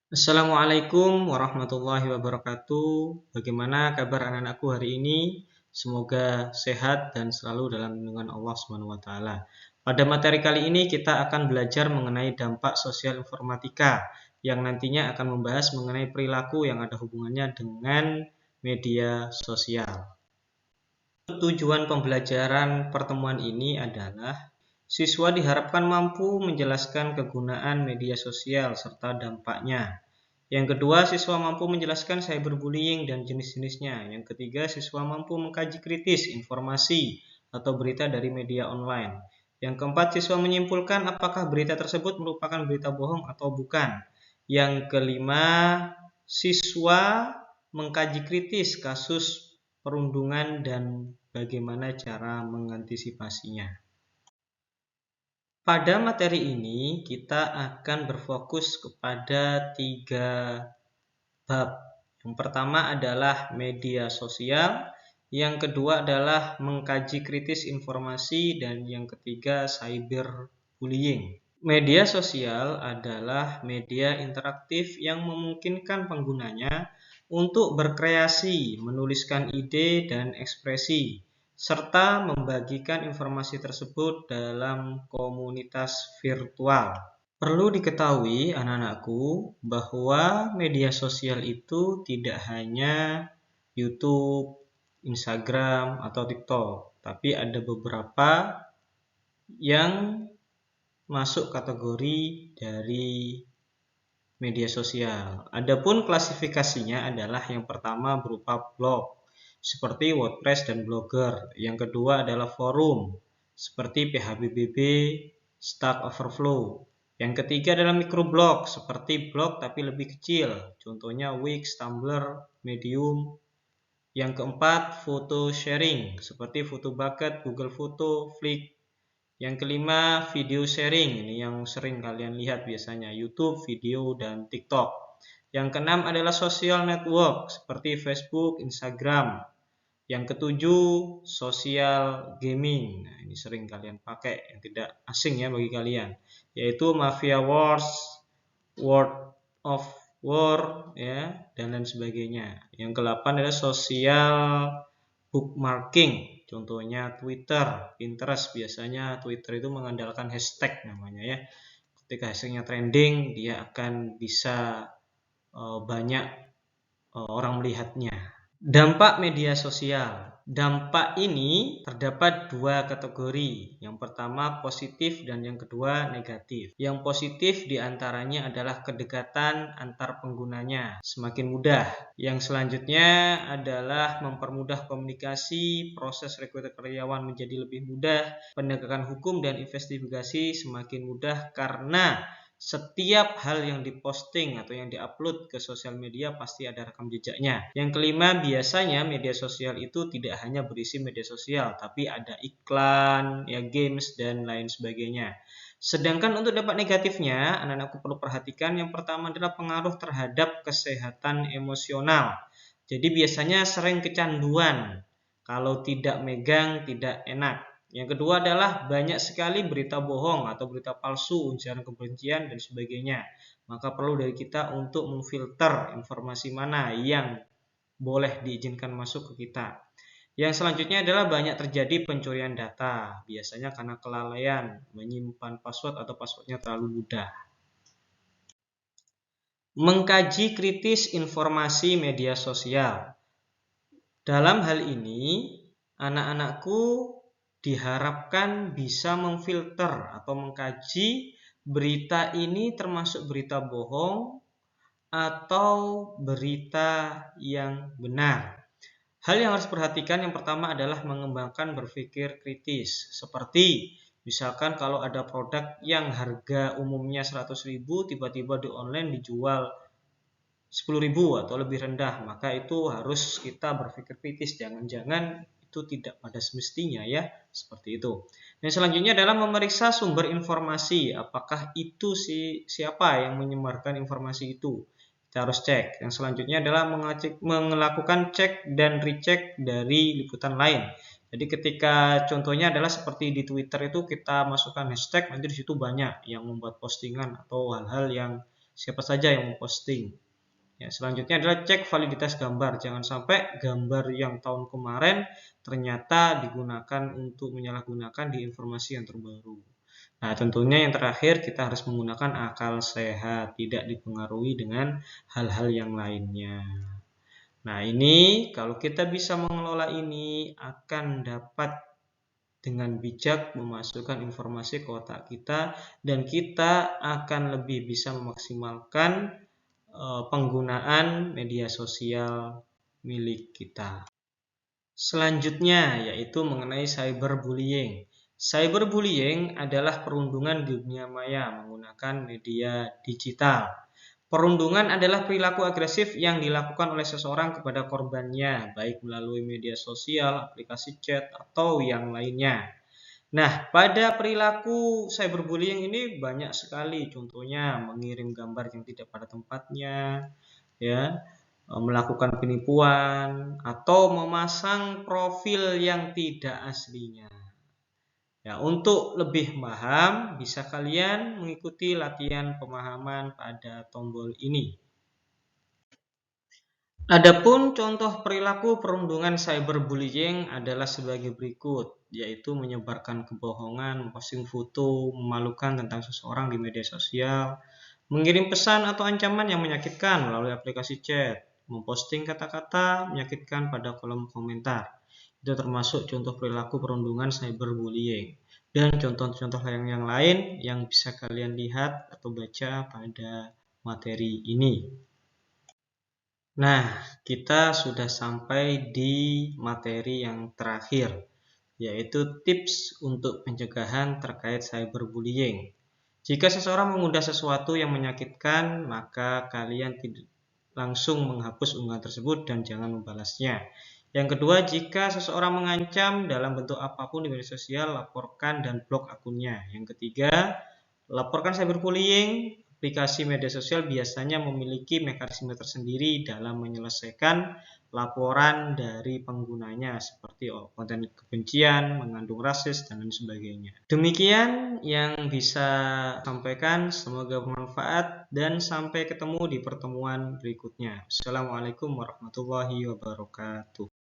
Assalamualaikum warahmatullahi wabarakatuh. Bagaimana kabar anak-anakku hari ini? Semoga sehat dan selalu dalam lindungan Allah Subhanahu wa taala. Pada materi kali ini kita akan belajar mengenai dampak sosial informatika yang nantinya akan membahas mengenai perilaku yang ada hubungannya dengan media sosial. Tujuan pembelajaran pertemuan ini adalah siswa diharapkan mampu menjelaskan kegunaan media sosial serta dampaknya. Yang kedua, siswa mampu menjelaskan cyberbullying dan jenis-jenisnya. Yang ketiga, siswa mampu mengkaji kritis informasi atau berita dari media online. Yang keempat, siswa menyimpulkan apakah berita tersebut merupakan berita bohong atau bukan. Yang kelima, siswa mengkaji kritis kasus perundungan dan bagaimana cara mengantisipasinya. Pada materi ini kita akan berfokus kepada 3 bab. Yang pertama adalah media sosial, yang kedua adalah mengkaji kritis informasi, dan yang ketiga cyberbullying. Media sosial adalah media interaktif yang memungkinkan penggunanya untuk berkreasi, menuliskan ide dan ekspresi, serta membagikan informasi tersebut dalam komunitas virtual. Perlu diketahui anak-anakku bahwa media sosial itu tidak hanya YouTube, Instagram, atau TikTok, tapi ada beberapa yang masuk kategori dari media sosial. Adapun klasifikasinya adalah yang pertama berupa blog, seperti WordPress dan Blogger. Yang kedua adalah forum, seperti PHBBB, Stack Overflow. Yang ketiga adalah microblog, seperti blog tapi lebih kecil, contohnya Wix, Tumblr, Medium. Yang keempat, foto sharing, seperti Photobucket, Google Photo, Flick. Yang kelima, video sharing, ini yang sering kalian lihat biasanya, YouTube, video, dan TikTok. Yang keenam adalah social network, seperti Facebook, Instagram. Yang ketujuh, social gaming. Nah, ini sering kalian pakai, yang tidak asing ya bagi kalian, yaitu Mafia Wars, World of War, ya, dan lain sebagainya. Yang ke-8 adalah social bookmarking, contohnya Twitter, Pinterest. Biasanya Twitter itu mengandalkan hashtag namanya ya. Ketika hashtagnya trending, dia akan bisa banyak orang melihatnya. Dampak media sosial. Dampak ini terdapat 2 kategori. Yang pertama positif dan yang kedua negatif. Yang positif diantaranya adalah kedekatan antar penggunanya, semakin mudah. Yang selanjutnya adalah mempermudah komunikasi, proses rekrutmen karyawan menjadi lebih mudah, penegakan hukum dan investigasi semakin mudah karena setiap hal yang diposting atau yang diupload ke sosial media pasti ada rekam jejaknya. Yang kelima, biasanya media sosial itu tidak hanya berisi media sosial, tapi ada iklan, ya, games, dan lain sebagainya. Sedangkan untuk dampak negatifnya, anak-anakku perlu perhatikan, yang pertama adalah pengaruh terhadap kesehatan emosional. Jadi biasanya sering kecanduan, kalau tidak megang tidak enak. Yang kedua adalah banyak sekali berita bohong atau berita palsu, ujaran kebencian dan sebagainya. Maka perlu dari kita untuk memfilter informasi mana yang boleh diizinkan masuk ke kita. Yang selanjutnya adalah banyak terjadi pencurian data, biasanya karena kelalaian menyimpan password atau passwordnya terlalu mudah. Mengkaji kritis informasi media sosial. Dalam hal ini, anak-anakku diharapkan bisa memfilter atau mengkaji berita ini termasuk berita bohong atau berita yang benar. Hal yang harus diperhatikan yang pertama adalah mengembangkan berpikir kritis. Seperti misalkan kalau ada produk yang harga umumnya 100.000, tiba-tiba di online dijual 10.000 atau lebih rendah, maka itu harus kita berpikir kritis, jangan-jangan itu tidak pada semestinya ya, seperti itu. Yang selanjutnya adalah memeriksa sumber informasi, apakah itu siapa yang menyebarkan informasi itu, kita harus cek. Yang selanjutnya adalah melakukan cek dan recheck dari liputan lain. Jadi ketika contohnya adalah seperti di Twitter itu kita masukkan hashtag, nanti di situ banyak yang membuat postingan atau hal-hal yang siapa saja yang memposting. Ya, selanjutnya adalah cek validitas gambar. Jangan sampai gambar yang tahun kemarin ternyata digunakan untuk menyalahgunakan di informasi yang terbaru. Nah, tentunya yang terakhir kita harus menggunakan akal sehat, tidak dipengaruhi dengan hal-hal yang lainnya. Nah, ini kalau kita bisa mengelola ini akan dapat dengan bijak memasukkan informasi ke otak kita dan kita akan lebih bisa memaksimalkan penggunaan media sosial milik kita. Selanjutnya yaitu mengenai cyberbullying. Cyberbullying adalah perundungan di dunia maya menggunakan media digital. Perundungan adalah perilaku agresif yang dilakukan oleh seseorang kepada korbannya, baik melalui media sosial, aplikasi chat, atau yang lainnya. Nah, pada perilaku cyberbullying ini banyak sekali, contohnya mengirim gambar yang tidak pada tempatnya, ya, melakukan penipuan atau memasang profil yang tidak aslinya. Ya, untuk lebih paham, bisa kalian mengikuti latihan pemahaman pada tombol ini. Adapun contoh perilaku perundungan cyberbullying adalah sebagai berikut, yaitu menyebarkan kebohongan, memposting foto memalukan tentang seseorang di media sosial, mengirim pesan atau ancaman yang menyakitkan melalui aplikasi chat, memposting kata-kata menyakitkan pada kolom komentar. Itu termasuk contoh perilaku perundungan cyberbullying. Dan contoh-contoh yang lain yang bisa kalian lihat atau baca pada materi ini. Nah, kita sudah sampai di materi yang terakhir, yaitu tips untuk pencegahan terkait cyberbullying. Jika seseorang mengunggah sesuatu yang menyakitkan, maka kalian tidak langsung menghapus unggahan tersebut dan jangan membalasnya. Yang kedua, jika seseorang mengancam dalam bentuk apapun di media sosial, laporkan dan blok akunnya. Yang ketiga, laporkan cyberbullying. Aplikasi media sosial biasanya memiliki mekanisme tersendiri dalam menyelesaikan laporan dari penggunanya seperti konten kebencian, mengandung rasis, dan lain sebagainya. Demikian yang bisa sampaikan, semoga bermanfaat dan sampai ketemu di pertemuan berikutnya. Assalamualaikum warahmatullahi wabarakatuh.